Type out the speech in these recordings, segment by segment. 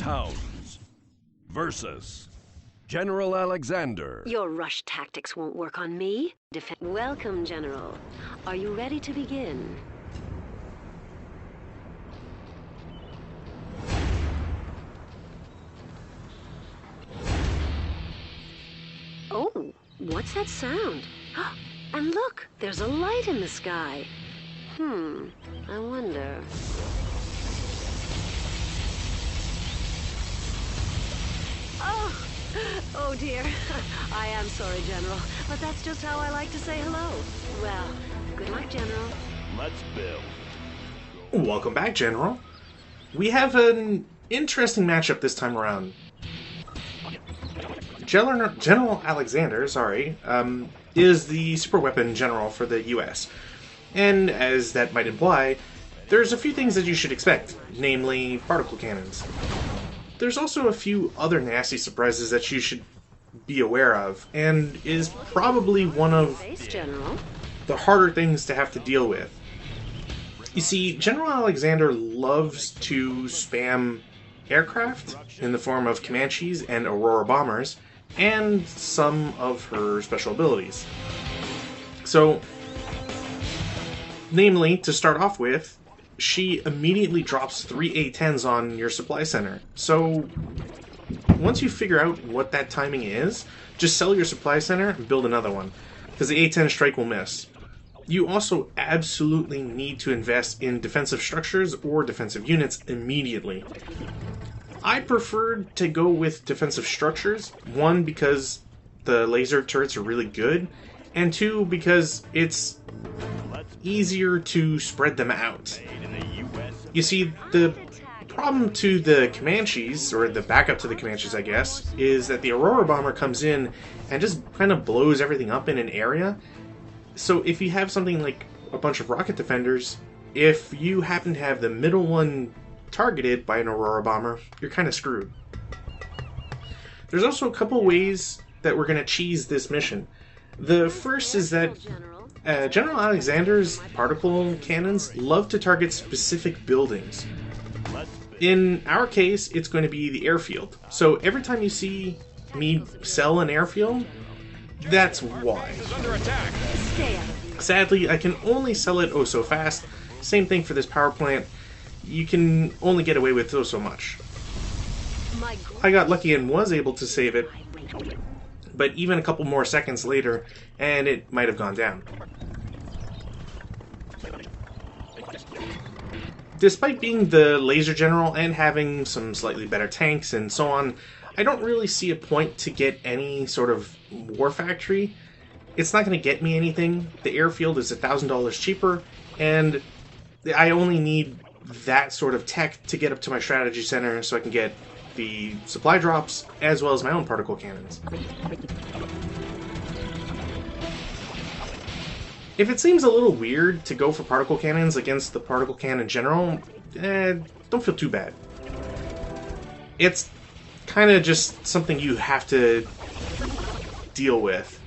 towns versus General Alexander. Your rush tactics won't work on me. Welcome, General. Are you ready to begin? Oh, what's that sound? And look, there's a light in the sky. I wonder... Oh dear. I am sorry, General, but that's just how I like to say hello. Well, good luck, General. Let's build. Welcome back, General. We have an interesting matchup this time around. General Alexander, is the super weapon general for the US. And as that might imply, there's a few things that you should expect, namely particle cannons. There's also a few other nasty surprises that you should be aware of, and is probably one of the harder things to have to deal with. You see, General Alexander loves to spam aircraft in the form of Comanches and Aurora bombers, and some of her special abilities. So, namely, to start off with, she immediately drops 3 A-10s on your supply center. So, once you figure out what that timing is, just sell your supply center and build another one, because the A-10 strike will miss. You also absolutely need to invest in defensive structures or defensive units immediately. I preferred to go with defensive structures, one, because the laser turrets are really good, and two, because it's easier to spread them out. You see, the problem to the Comanches, or the backup to the Comanches, I guess, is that the Aurora bomber comes in and just kind of blows everything up in an area. So if you have something like a bunch of rocket defenders, if you happen to have the middle one targeted by an Aurora bomber, you're kind of screwed. There's also a couple ways that we're going to cheese this mission. The first is that General Alexander's particle cannons love to target specific buildings. In our case, it's going to be the airfield. So every time you see me sell an airfield, that's why. Sadly, I can only sell it oh so fast. Same thing for this power plant. You can only get away with oh so much. I got lucky and was able to save it, but even a couple more seconds later, and it might have gone down. Despite being the laser general and having some slightly better tanks and so on, I don't really see a point to get any sort of war factory. It's not going to get me anything. The airfield is $1,000 cheaper, and I only need that sort of tech to get up to my strategy center so I can get the supply drops as well as my own particle cannons. If it seems a little weird to go for particle cannons against the particle cannon general, don't feel too bad. It's kind of just something you have to deal with.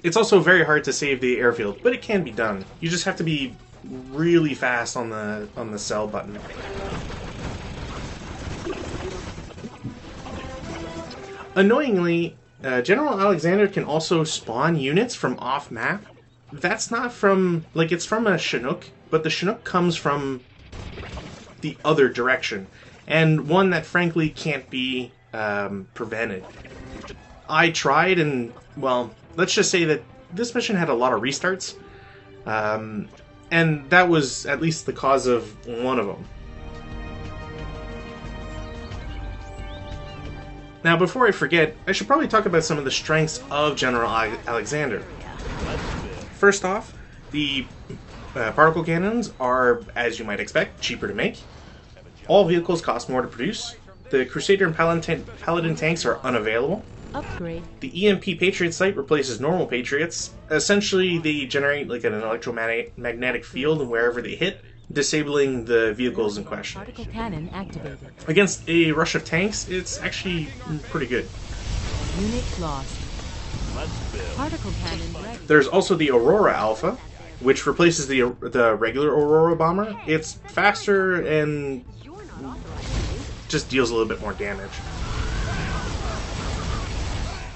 It's also very hard to save the airfield, but it can be done. You just have to be really fast on the sell button. Annoyingly, General Alexander can also spawn units from off-map. That's not from... it's from a Chinook, but the Chinook comes from the other direction, and one that frankly can't be prevented. I tried, and, well, let's just say that this mission had a lot of restarts, and that was at least the cause of one of them. Now, before I forget, I should probably talk about some of the strengths of General Alexander. First off, the particle cannons are, as you might expect, cheaper to make. All vehicles cost more to produce. The Crusader and Paladin tanks are unavailable. Upgrade. The EMP Patriot sight replaces normal Patriots. Essentially, they generate an electromagnetic field wherever they hit, disabling the vehicles in question. Particle cannon activated. Against a rush of tanks, it's actually pretty good. Unit lost. Particle cannon ready. There's also the Aurora Alpha, which replaces the regular Aurora bomber. It's faster and just deals a little bit more damage.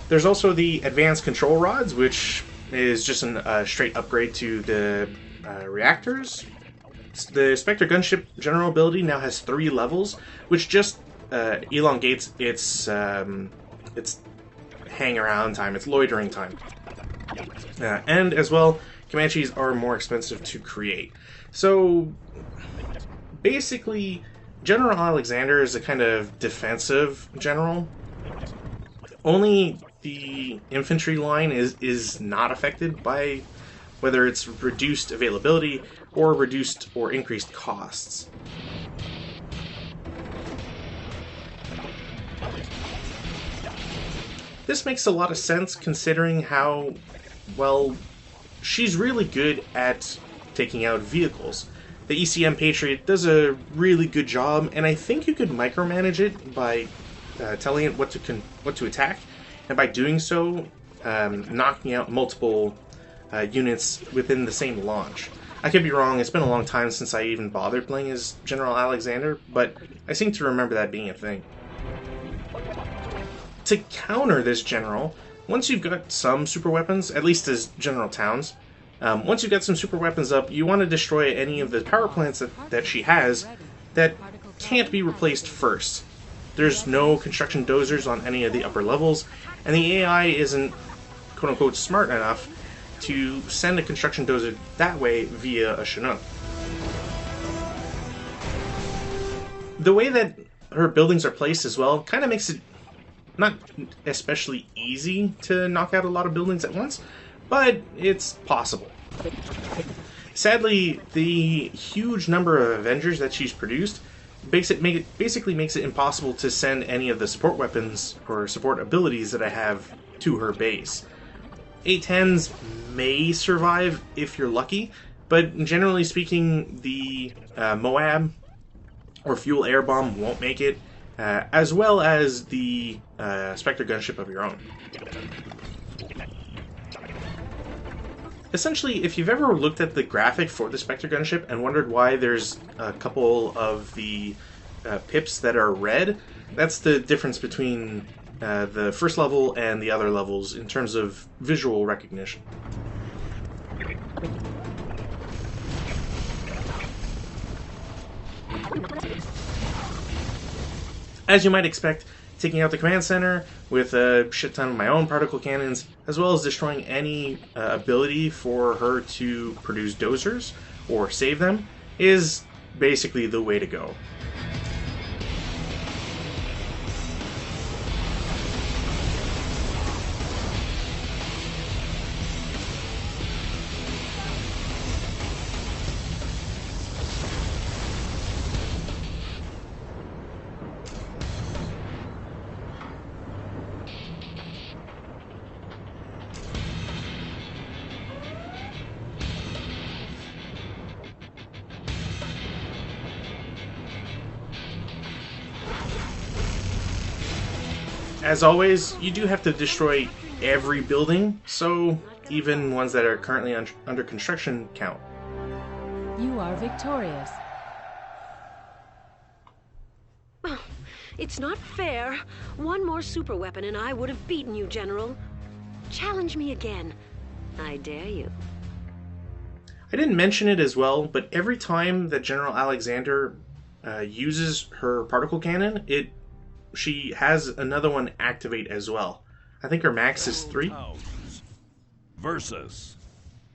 There's also the advanced control rods, which is just a straight upgrade to the reactors. The Spectre gunship general ability now has 3 levels, which just elongates its hang around time, its loitering time. And as well, Comanches are more expensive to create. So basically, General Alexander is a kind of defensive general. Only the infantry line is not affected by whether it's reduced availability or reduced or increased costs. This makes a lot of sense considering how, well, she's really good at taking out vehicles. The ECM Patriot does a really good job, and I think you could micromanage it by telling it what to attack, and by doing so, knocking out multiple units within the same launch. I could be wrong, it's been a long time since I even bothered playing as General Alexander, but I seem to remember that being a thing. To counter this general, once you've got some super weapons, at least as General Towns, once you've got some super weapons up, you want to destroy any of the power plants that she has that can't be replaced first. There's no construction dozers on any of the upper levels, and the AI isn't quote-unquote smart enough to send a construction dozer that way via a Chinook. The way that her buildings are placed as well kind of makes it not especially easy to knock out a lot of buildings at once, but it's possible. Sadly, the huge number of Avengers that she's produced basically makes it impossible to send any of the support weapons or support abilities that I have to her base. A-10s may survive if you're lucky, but generally speaking, the Moab or Fuel Air Bomb won't make it, as well as the Spectre gunship of your own. Essentially, if you've ever looked at the graphic for the Spectre gunship and wondered why there's a couple of the pips that are red, that's the difference between the first level and the other levels in terms of visual recognition. As you might expect, taking out the command center with a shit ton of my own particle cannons, as well as destroying any ability for her to produce dozers or save them, is basically the way to go. As always, you do have to destroy every building, so even ones that are currently under construction count. You are victorious. Oh, it's not fair. One more super weapon and I would have beaten you, General. Challenge me again. I dare you. I didn't mention it as well, but every time that General Alexander uses her particle cannon, she has another one activate as well. I think her max is 3. Versus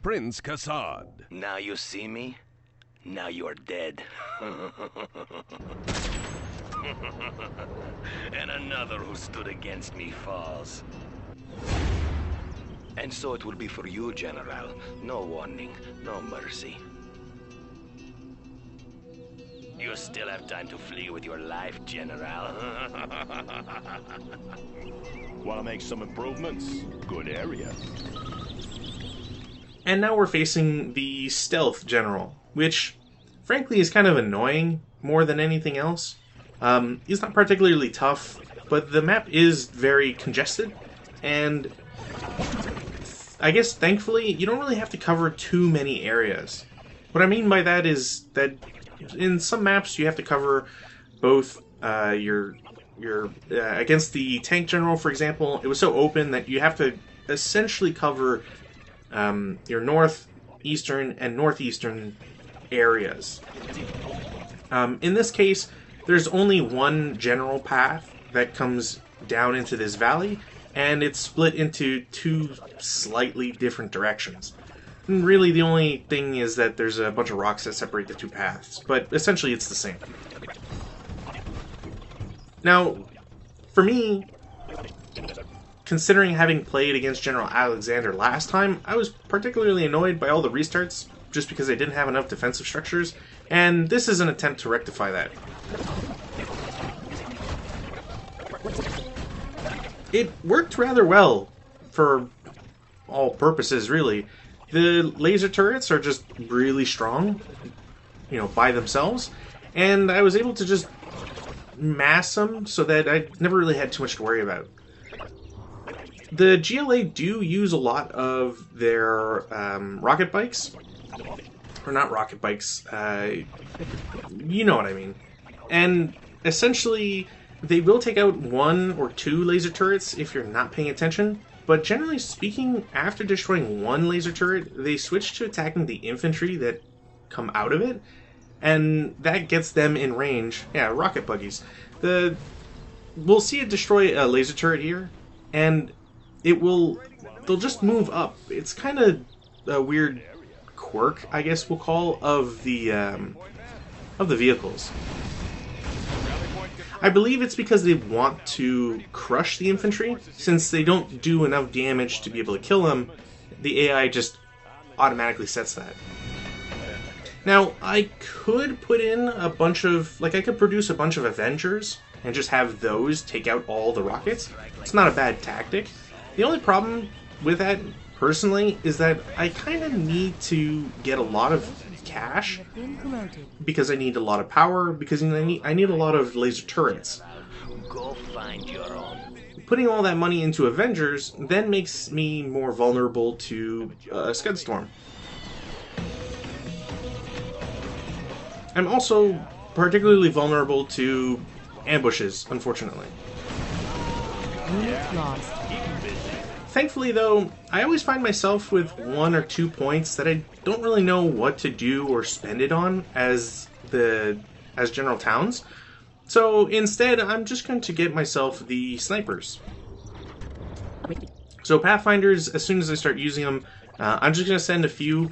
Prince Kassad. Now you see me? Now you are dead. And another who stood against me falls. And so it will be for you, General. No warning, no mercy. You still have time to flee with your life, General. Want to make some improvements? Good area. And now we're facing the Stealth General, which, frankly, is kind of annoying more than anything else. He's not particularly tough, but the map is very congested, and I guess, thankfully, you don't really have to cover too many areas. What I mean by that is that in some maps you have to cover both against the tank general, for example, it was so open that you have to essentially cover your northeastern and northeastern areas. In this case, there's only one general path that comes down into this valley, and it's split into two slightly different directions. And really, the only thing is that there's a bunch of rocks that separate the two paths, but essentially it's the same. Now, for me, considering having played against General Alexander last time, I was particularly annoyed by all the restarts, just because I didn't have enough defensive structures, and this is an attempt to rectify that. It worked rather well, for all purposes, really. The laser turrets are just really strong, by themselves, and I was able to just mass them so that I never really had too much to worry about. The GLA do use a lot of their rocket bikes. Or not rocket bikes, you know what I mean. And essentially, they will take out 1 or 2 laser turrets if you're not paying attention, but generally speaking, after destroying 1 laser turret, they switch to attacking the infantry that come out of it, and that gets them in range. Yeah, rocket buggies. We'll see it destroy a laser turret here, and they'll just move up. It's kind of a weird quirk, I guess we'll call, of the vehicles. I believe it's because they want to crush the infantry. Since they don't do enough damage to be able to kill them, the AI just automatically sets that. Now, I could put in a bunch of, I could produce a bunch of Avengers and just have those take out all the rockets. It's not a bad tactic. The only problem with that, personally, is that I kind of need to get a lot of cash, because I need a lot of power, because I need a lot of laser turrets. Go find your own. Putting all that money into Avengers then makes me more vulnerable to Scudstorm. I'm also particularly vulnerable to ambushes, unfortunately. Unit lost. Thankfully, though, I always find myself with 1 or 2 points that I don't really know what to do or spend it on as general towns. So instead, I'm just going to get myself the snipers. So Pathfinders, as soon as I start using them, I'm just going to send a few.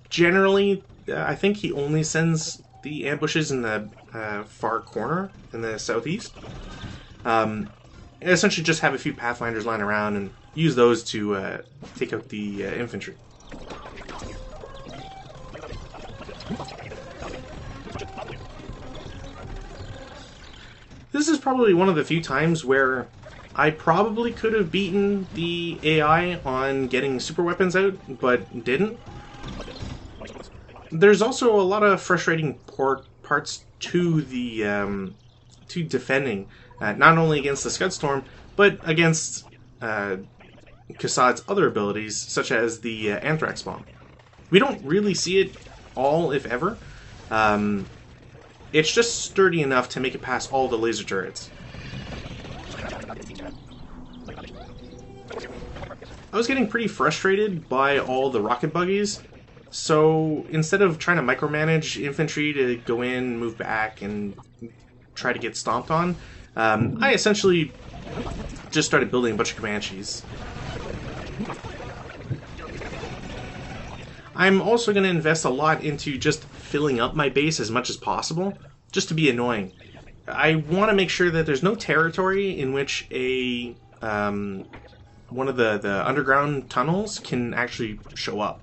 Generally, I think he only sends the ambushes in the far corner, in the southeast. Essentially just have a few Pathfinders lying around and use those to take out the infantry. This is probably one of the few times where I probably could have beaten the AI on getting super weapons out, but didn't. There's also a lot of frustrating parts to the to defending, not only against the Scudstorm, but against Kassad's other abilities, such as the Anthrax Bomb. We don't really see it all, if ever. It's just sturdy enough to make it past all the laser turrets. I was getting pretty frustrated by all the rocket buggies, so instead of trying to micromanage infantry to go in, move back, and try to get stomped on, I essentially just started building a bunch of Comanches. I'm also going to invest a lot into just filling up my base as much as possible, just to be annoying. I want to make sure that there's no territory in which one of the underground tunnels can actually show up.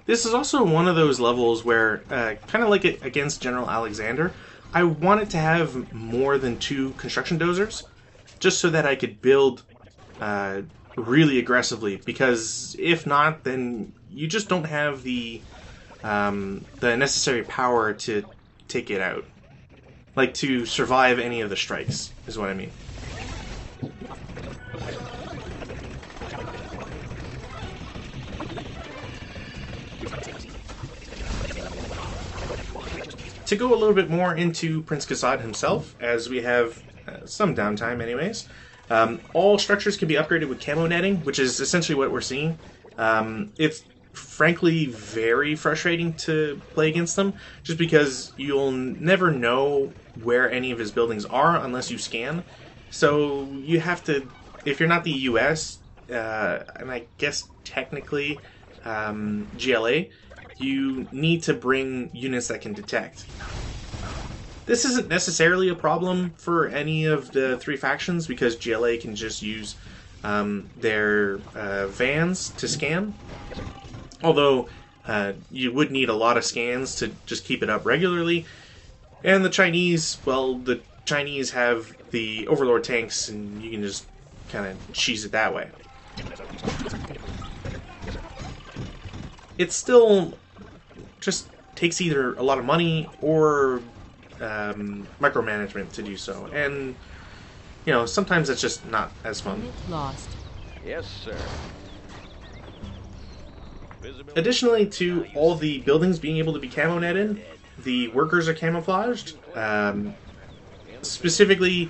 This is also one of those levels where, kind of like it against General Alexander, I wanted to have more than 2 construction dozers, just so that I could build really aggressively, because if not, then you just don't have the the necessary power to take it out. Like, to survive any of the strikes, is what I mean. To go a little bit more into Prince Kassad himself, as we have some downtime anyways, all structures can be upgraded with camo netting, which is essentially what we're seeing. It's frankly very frustrating to play against them, just because you'll never know where any of his buildings are unless you scan. So you have to, if you're not the US, and I guess technically GLA, you need to bring units that can detect. This isn't necessarily a problem for any of the three factions, because GLA can just use their vans to scan. Although you would need a lot of scans to just keep it up regularly. And the Chinese, well, the Chinese have the Overlord tanks, and you can just kind of cheese it that way. It still just takes either a lot of money or micromanagement to do so, and you know, sometimes it's just not as fun. Unit lost. Yes, sir. Additionally to all the buildings being able to be camo netted, the workers are camouflaged. Specifically,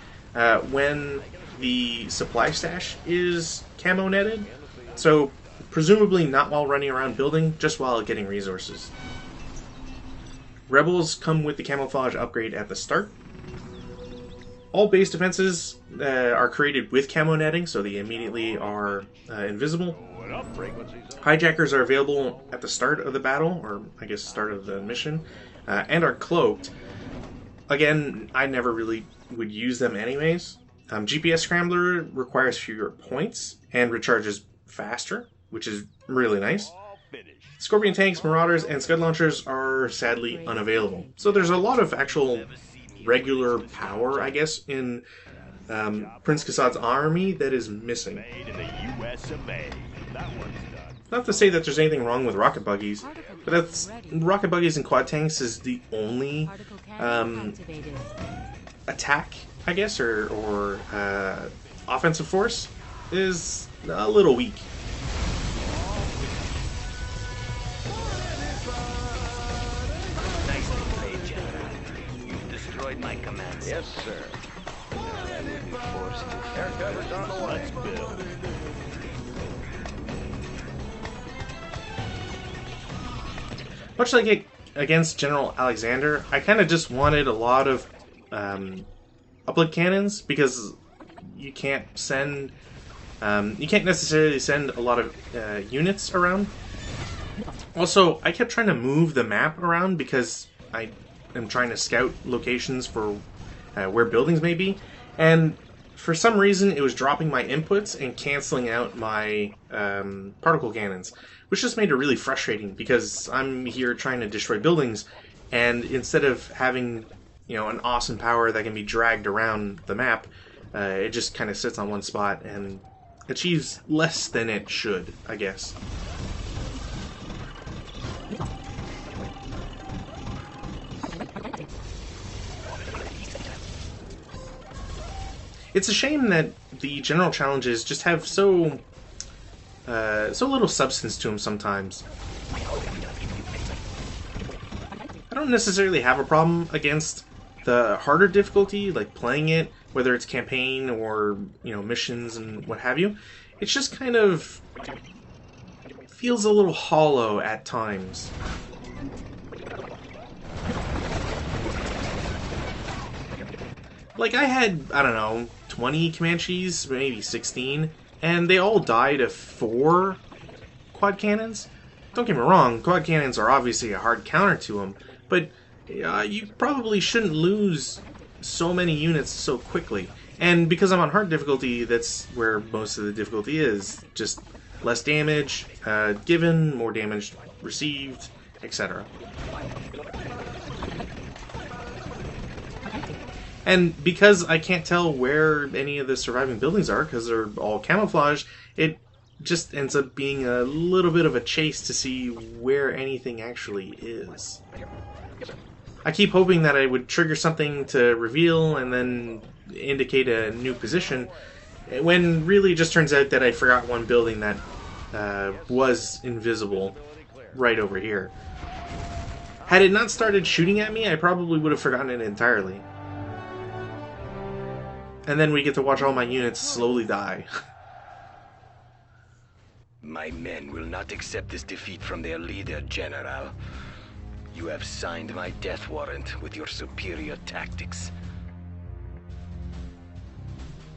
when the supply stash is camo netted, so presumably not while running around building, just while getting resources. Rebels come with the camouflage upgrade at the start. All base defenses are created with camo netting, so they immediately are invisible. Hijackers are available at the start of the battle, or I guess start of the mission, and are cloaked. Again, I never really would use them anyways. GPS Scrambler requires fewer points and recharges faster, which is really nice. Scorpion tanks, Marauders, and Scud launchers are sadly unavailable. So there's a lot of actual regular power, I guess, in Prince Kassad's army that is missing. Made in the US of A. That one's done. Not to say that there's anything wrong with rocket buggies, but that's rocket buggies and quad tanks is the only Particle cannon activated. attack, I guess, or offensive force is a little weak. Nicely played, General. You've destroyed my command. Yes, sir. Now I will be forced to. Haircut is on the way. Let's build. Much like it against General Alexander, I kind of just wanted a lot of uplift cannons, because you can't send, you can't necessarily send a lot of units around. Also, I kept trying to move the map around because I am trying to scout locations for where buildings may be, and for some reason it was dropping my inputs and canceling out my particle cannons, which just made it really frustrating, because I'm here trying to destroy buildings, and instead of having, you know, an awesome power that can be dragged around the map, it just kind of sits on one spot and achieves less than it should, I guess. It's a shame that the general challenges just have so little substance to them sometimes. I don't necessarily have a problem against the harder difficulty, like playing it, whether it's campaign or, you know, missions and what have you. It's just kind of feels a little hollow at times. Like, I had, I don't know, 20 Comanches, maybe 16, and they all died of 4 quad cannons. Don't get me wrong, quad cannons are obviously a hard counter to them, but you probably shouldn't lose so many units so quickly. And because I'm on hard difficulty, that's where most of the difficulty is. Just less damage given, more damage received, etc. And because I can't tell where any of the surviving buildings are, because they're all camouflaged, it just ends up being a little bit of a chase to see where anything actually is. I keep hoping that I would trigger something to reveal and then indicate a new position, when really it just turns out that I forgot one building that was invisible right over here. Had it not started shooting at me, I probably would have forgotten it entirely. And then we get to watch all my units slowly die. My men will not accept this defeat from their leader, General. You have signed my death warrant with your superior tactics.